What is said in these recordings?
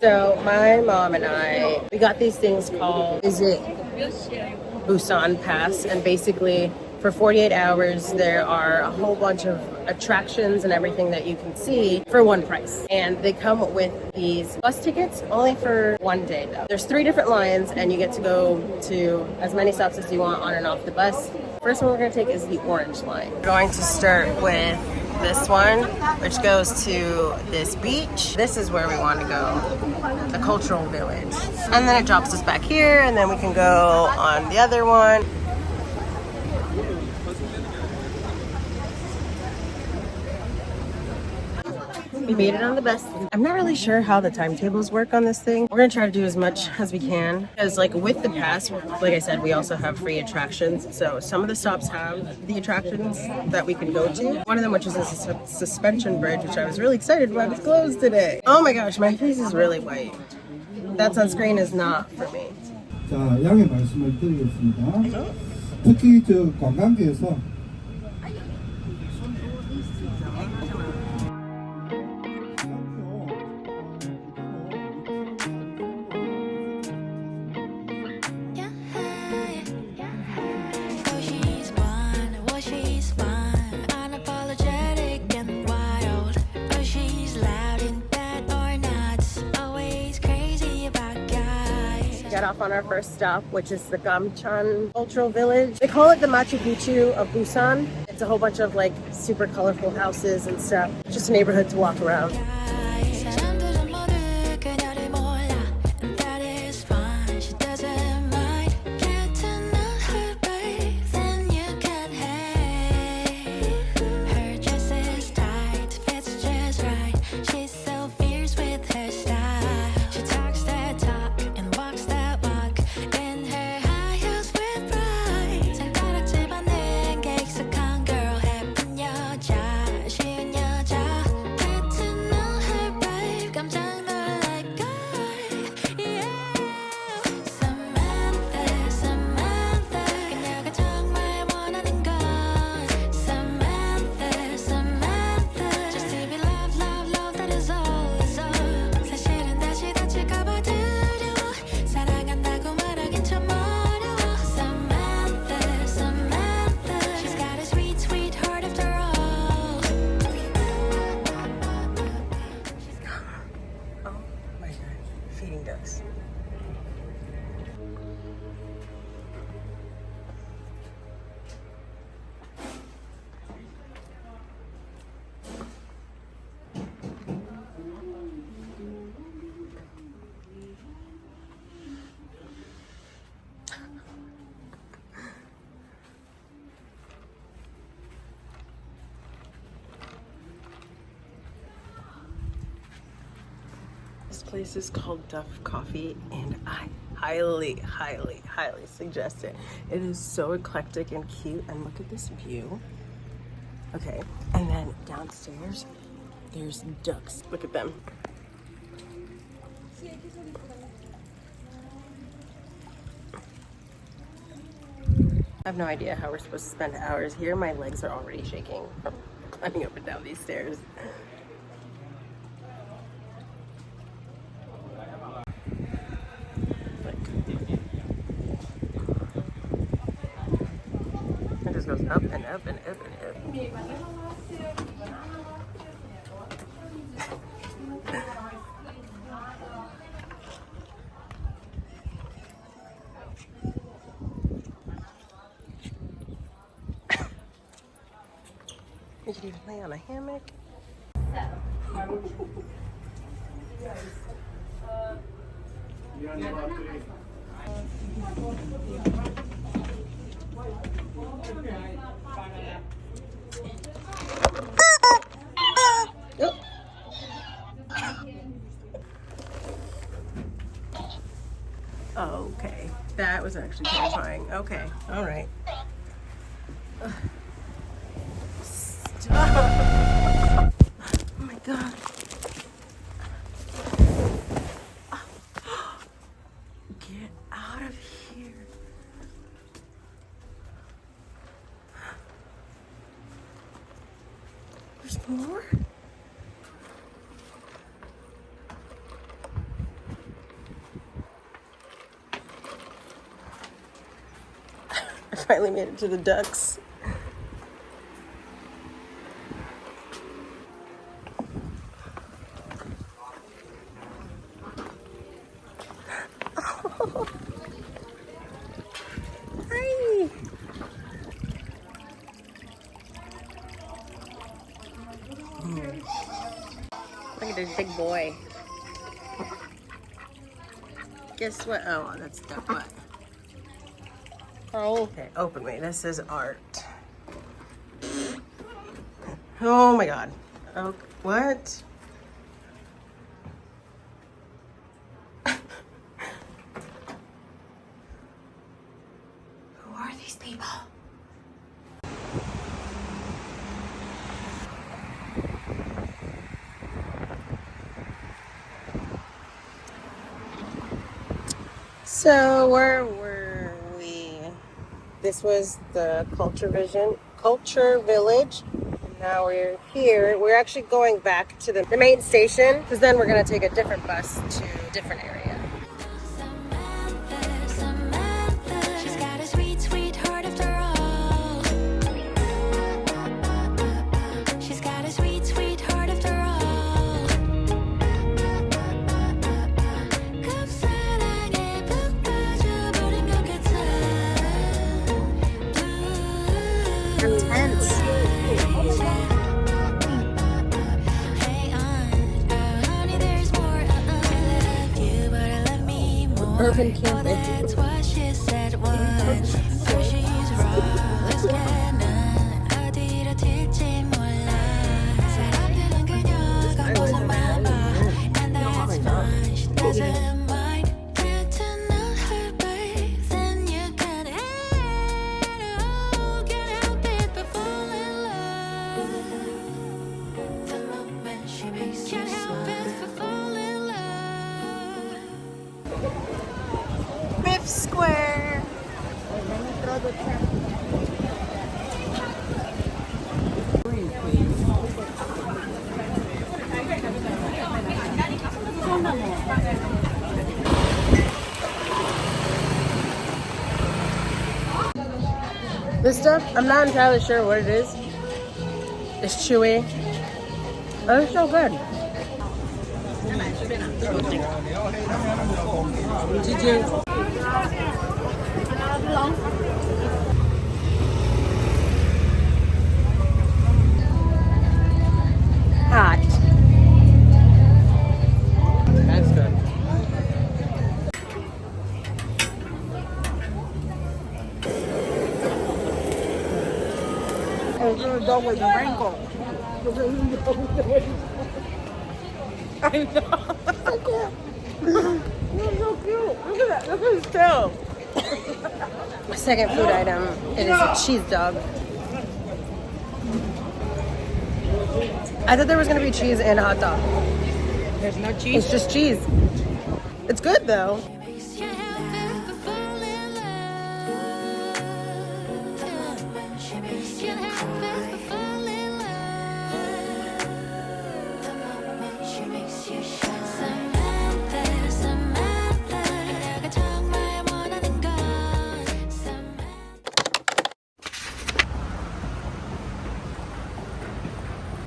So my mom and I, we got these things called Visit Busan Pass, and basically for 48 hours there are a whole bunch of attractions and everything that you can see for one price. And they come with these bus tickets only for one day though. There's 3 different lines and you get to go to as many stops as you want on and off the bus. First one we're going to take is the orange line. We're going to start with this one, which goes to this beach. This is where we want to go, the cultural village. And then it drops us back here, and then we can go on the other one. We made it on the bus. I'm not really sure how the timetables work on this thing. We're gonna try to do as much as we can, because like with the pass, like I said, we also have free attractions. So some of the stops have the attractions that we can go to. One of them, which is a suspension bridge, which I was really excited about, is closed today. Oh my gosh, my face is really white. That sunscreen is not for me. 자, 양해 말씀을 드리겠습니다. 특히 저 관광지에서 Got off on our first stop, which is the Gamcheon Culture Village. They call it the Machu Picchu of Busan. It's a whole bunch of like super colorful houses and stuff. Just a neighborhood to walk around. This place is called Duff Coffee, and I highly suggest it. It is so eclectic and cute, and look at this view. Okay, and then downstairs, there's ducks. Look at them. I have no idea how we're supposed to spend hours here. My legs are already shaking from climbing up and down these stairs. It just goes up and up and up and up. You could even lay on a hammock. Okay, that was actually terrifying. Okay, all right. Stop. Oh my God. Get out of here. There's more? finally made it to the ducks. Hi. Look at this big boy. Guess what? Oh, that's duck butt. Oh, okay. Open me. This is art. Oh my god. Oh, what? Who are these people? So where were we? This was the Culture Village. And now we're here. We're actually going back to the main station because then we're gonna take a different bus to a different area. She's got a sweet, sweet heart after all. She's got a sweet, sweet heart after all. 급사랑에 푹 빠져버린 것 같아. Intense. Hey, honey, there's more. I love you, but I love me more. Urban Oh, camping. that's what she said once. Oh, she's flawless, 걔는 어디로 튈지 몰라. 사랑하는 그녀가 보상만 봐. And that's fine, she doesn't mind. Get to know her, babe, then you can can't help it but fall in love. The moment she makes you smile. Can't help it but fall in love. BIFF Square. This stuff, I'm not entirely sure what it is. It's chewy. Oh, it's so good. Did you? Hot. That's good. Oh, this is dog with a wrinkle. I know. You're so cute. Look at that. Look at his tail. My second food item, it is a cheese dog. I thought there was gonna be cheese and a hot dog. There's no cheese. It's just cheese. It's good though. Can't help it but fall in love. The moment she makes you can't help it but fall in love. The moment she makes you shine. Samantha, Samantha, 내가 정말 원하는 건 Samantha.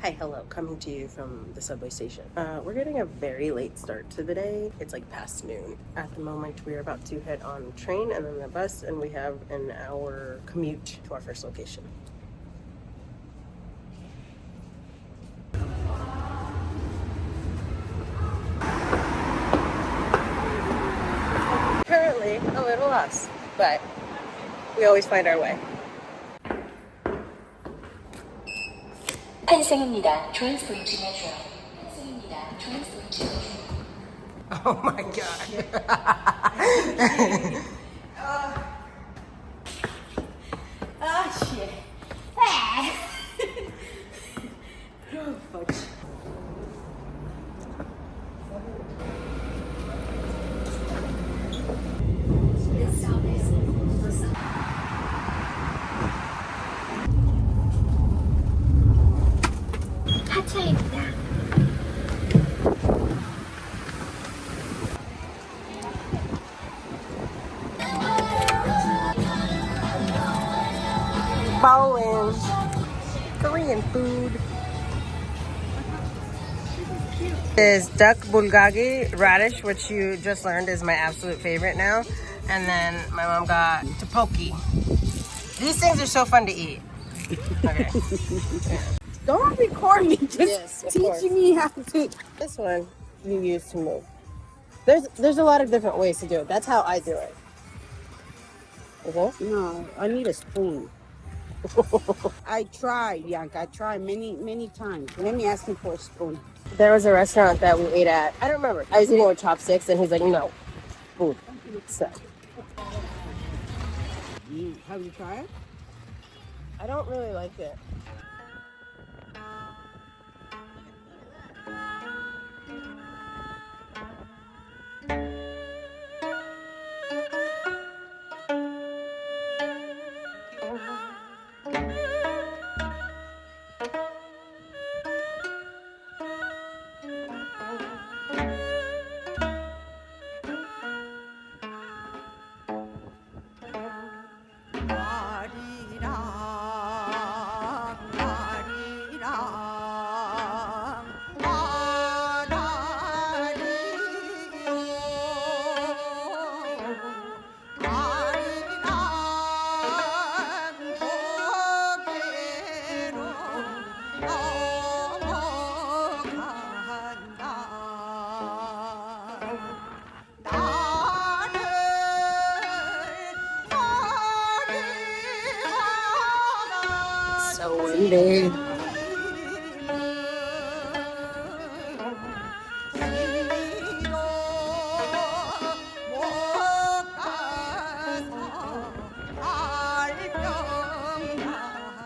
Hi, hello, coming to you from the subway station. We're getting a very late start to the day. It's like past noon. At the moment, we are about to head on train and then the bus, and we have an hour commute to our first location. Currently, a little lost, but we always find our way. 환승입니다. 트랜스포트 메트로. 환승입니다. 트랜스포트 메트로. Oh my god. Ah, shit. Oh, fudge. 하차입니다. Is duck bulgogi radish, which you just learned is my absolute favorite now. And then my mom got tteokbokki. These things are so fun to eat. Okay. Don't record me. Just Yes, of course. teaching me how to. This one you use to move. There's a lot of different ways to do it. That's how I do it. Okay? No, I need a spoon. I tried, Bianca. I tried many times. Let me ask him for a spoon. There was a restaurant that we ate at. I don't remember. I was eating with chopsticks, and he's like, "No, food." So Have you tried? I don't really like it. So windy.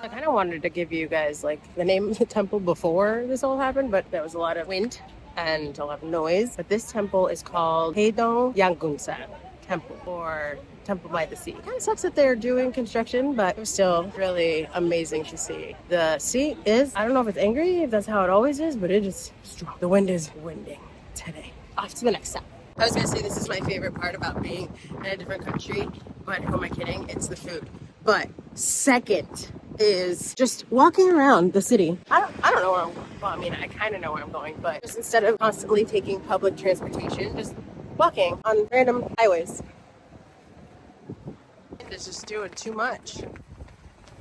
I kind of wanted to give you guys like the name of the temple before this all happened, but there was a lot of wind and a lot of noise. But this temple is called Haedong Yonggungsa Temple, or Temple by the Sea. It kind of sucks that they're doing construction, but it was still really amazing to see. The sea is, I don't know if it's angry, if that's how it always is, but it is strong. The wind is winding today. Off to the next stop. I was gonna say this is my favorite part about being in a different country, but who am I kidding? It's the food. But second is just walking around the city. I don't know where I'm going. Well, I mean, I kind of know where I'm going, but just instead of constantly taking public transportation, just walking on random highways. It's just doing too much.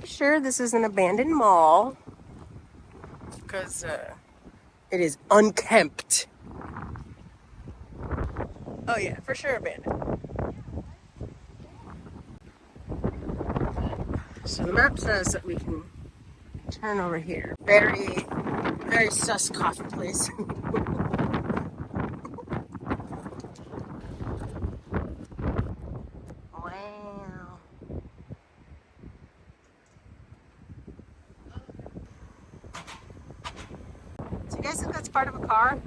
Sure, this is an abandoned mall because it is unkempt. Oh yeah, for sure abandoned. So the map says that we can turn over here. Very, very sus coffee place. Wow. Do you guys think that's part of a car?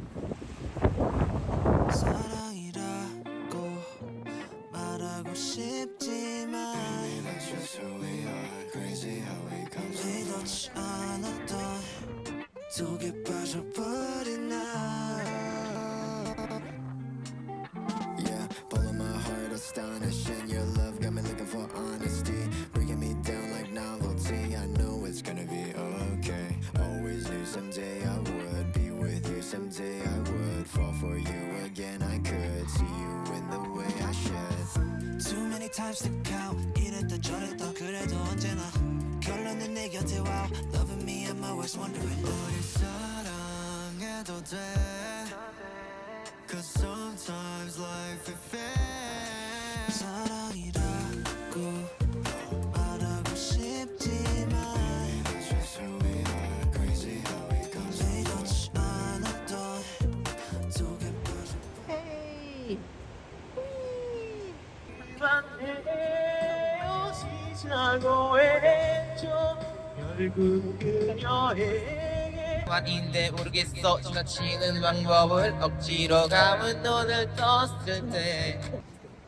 Yeah, follow my heart, astonishing. Your love got me looking for honesty, bringing me down like novelty. I know it's gonna be okay. Always knew someday I would be with you. Someday I would fall for you again. I could see you in the way I should. Too many times to count. 이랬다 저랬다 그래도 언제나 결론은 내 곁에 와. Loving me at my worst, wondering 우리 사랑해도 돼. Cause sometimes life is fair. 사랑이라고 말하고 싶지만 That's just who we are, crazy how we come so 의도치 않았던 속에 빠져. Hey! 아닌데 모르겠어 지나치는 방법을 억지로 감은 눈을 떴을 때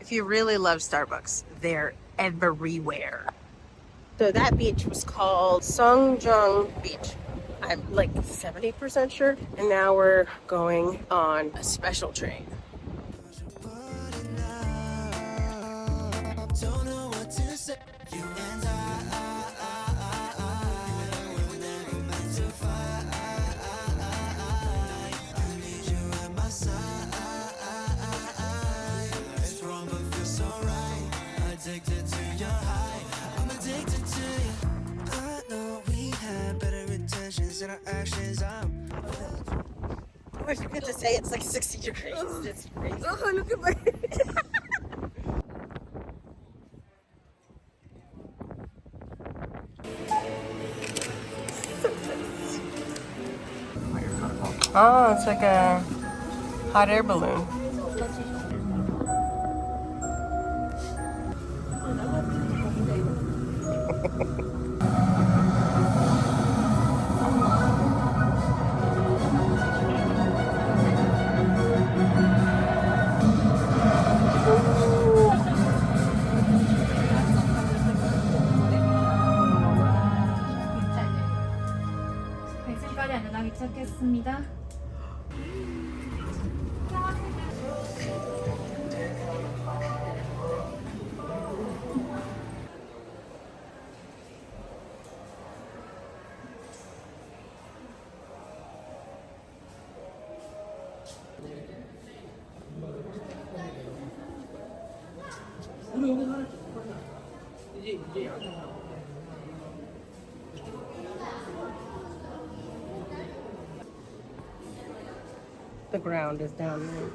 If you really love Starbucks, they're everywhere. So that beach was called Songjeong Beach. I'm like 70% sure. And now we're going on a special train. Don't know what to say. You and I will never meant to fight. I forget to say it's like 60 degrees. It's crazy. Oh, look at my. Oh, it's like a hot air balloon. 백승까지 안전하게 도착했습니다. The ground is down there.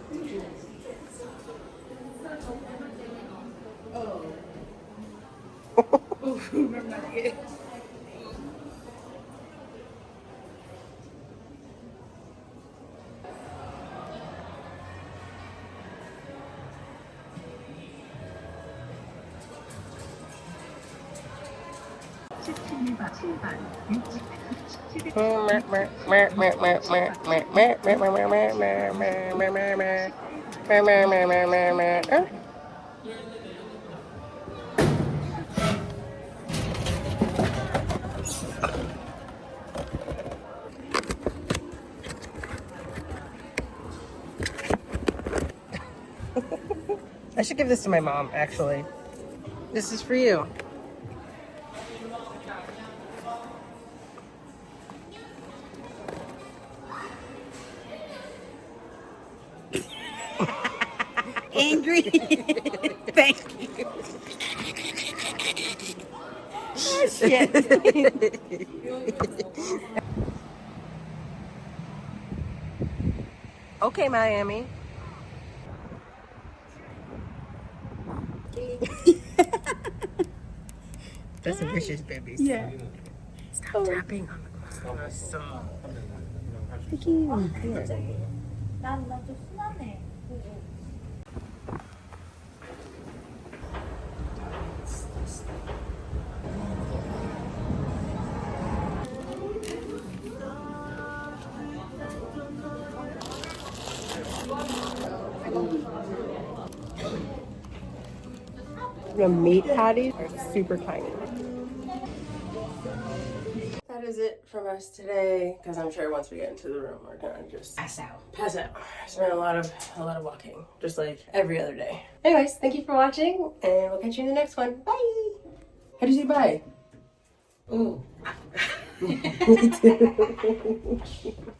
I should give this to my mom, actually. This is for you. Angry. Thank you. Oh, shit. Okay, Miami. That's a vicious baby. Yeah. Stop tapping on the ground. So. 난좀 순하네. The meat patties are super tiny. That is it from us today, because I'm sure once we get into the room, we're gonna just pass out. It's been a lot of walking, just like every other day. Anyways, thank you for watching, and we'll catch you in the next one. Bye. How do you say bye? Ooh. Me too.